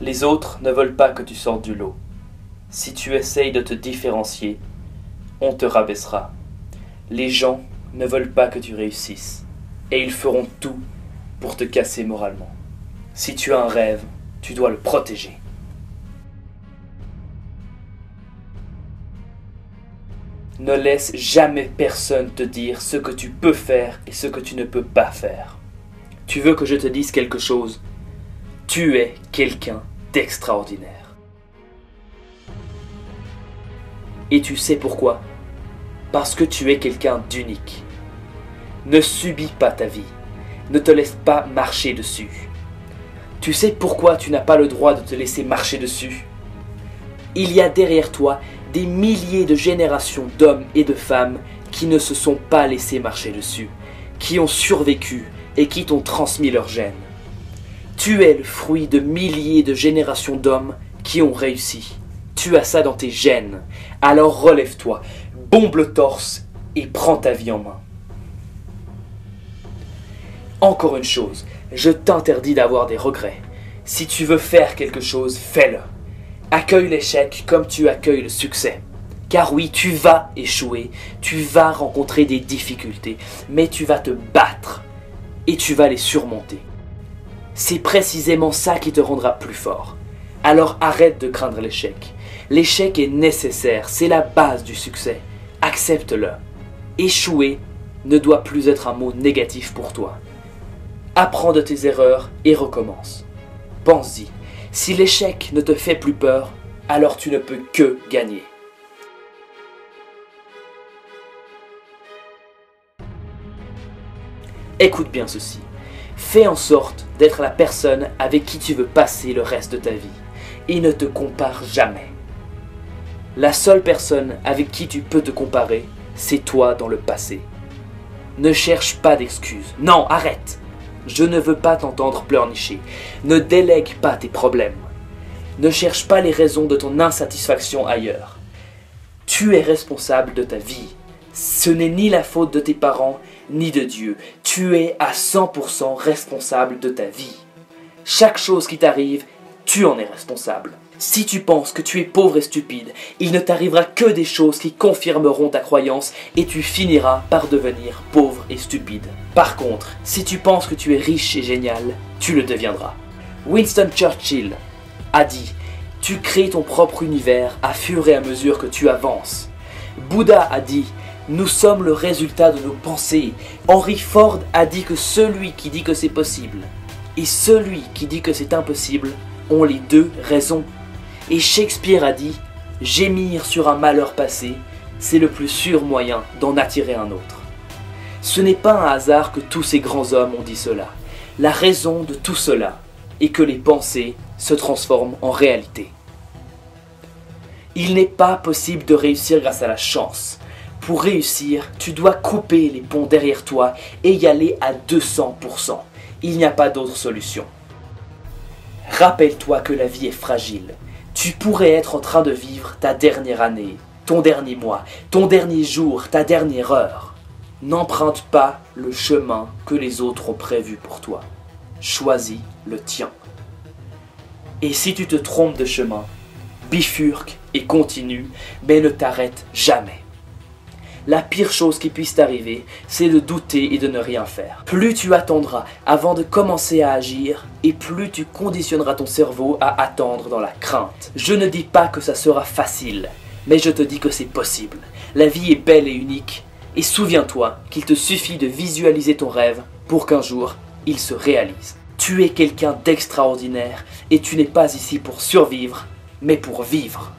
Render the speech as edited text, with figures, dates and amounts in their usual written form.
Les autres ne veulent pas que tu sortes du lot. Si tu essayes de te différencier, on te rabaissera. Les gens ne veulent pas que tu réussisses, et ils feront tout pour te casser moralement. Si tu as un rêve, tu dois le protéger. Ne laisse jamais personne te dire ce que tu peux faire et ce que tu ne peux pas faire. Tu veux que je te dise quelque chose? Tu es quelqu'un d'extraordinaire. Et tu sais pourquoi? Parce que tu es quelqu'un d'unique. Ne subis pas ta vie. Ne te laisse pas marcher dessus. Tu sais pourquoi tu n'as pas le droit de te laisser marcher dessus? Il y a derrière toi des milliers de générations d'hommes et de femmes qui ne se sont pas laissés marcher dessus, qui ont survécu et qui t'ont transmis leurs gènes. Tu es le fruit de milliers de générations d'hommes qui ont réussi. Tu as ça dans tes gènes. Alors relève-toi, bombe le torse et prends ta vie en main. Encore une chose, je t'interdis d'avoir des regrets. Si tu veux faire quelque chose, fais-le. Accueille l'échec comme tu accueilles le succès. Car oui, tu vas échouer, tu vas rencontrer des difficultés, mais tu vas te battre et tu vas les surmonter. C'est précisément ça qui te rendra plus fort. Alors arrête de craindre l'échec. L'échec est nécessaire, c'est la base du succès. Accepte-le. Échouer ne doit plus être un mot négatif pour toi. Apprends de tes erreurs et recommence. Pense-y, si l'échec ne te fait plus peur, alors tu ne peux que gagner. Écoute bien ceci. Fais en sorte d'être la personne avec qui tu veux passer le reste de ta vie. Et ne te compare jamais. La seule personne avec qui tu peux te comparer, c'est toi dans le passé. Ne cherche pas d'excuses. Non, arrête. Je ne veux pas t'entendre pleurnicher. Ne délègue pas tes problèmes. Ne cherche pas les raisons de ton insatisfaction ailleurs. Tu es responsable de ta vie. Ce n'est ni la faute de tes parents, ni de Dieu. Tu es à 100% responsable de ta vie. Chaque chose qui t'arrive, tu en es responsable. Si tu penses que tu es pauvre et stupide, il ne t'arrivera que des choses qui confirmeront ta croyance et tu finiras par devenir pauvre et stupide. Par contre, si tu penses que tu es riche et génial, tu le deviendras. Winston Churchill a dit « Tu crées ton propre univers à fur et à mesure que tu avances ». Bouddha a dit « Nous sommes le résultat de nos pensées ». Henry Ford a dit que celui qui dit que c'est possible et celui qui dit que c'est impossible ont les deux raisons. Et Shakespeare a dit « Gémir sur un malheur passé, c'est le plus sûr moyen d'en attirer un autre ». Ce n'est pas un hasard que tous ces grands hommes ont dit cela. La raison de tout cela est que les pensées se transforment en réalité. Il n'est pas possible de réussir grâce à la chance. Pour réussir, tu dois couper les ponts derrière toi et y aller à 200%. Il n'y a pas d'autre solution. Rappelle-toi que la vie est fragile. Tu pourrais être en train de vivre ta dernière année, ton dernier mois, ton dernier jour, ta dernière heure. N'emprunte pas le chemin que les autres ont prévu pour toi. Choisis le tien. Et si tu te trompes de chemin, bifurque et continue, mais ne t'arrête jamais. La pire chose qui puisse t'arriver, c'est de douter et de ne rien faire. Plus tu attendras avant de commencer à agir, et plus tu conditionneras ton cerveau à attendre dans la crainte. Je ne dis pas que ça sera facile, mais je te dis que c'est possible. La vie est belle et unique, et souviens-toi qu'il te suffit de visualiser ton rêve pour qu'un jour, il se réalise. Tu es quelqu'un d'extraordinaire, et tu n'es pas ici pour survivre, mais pour vivre.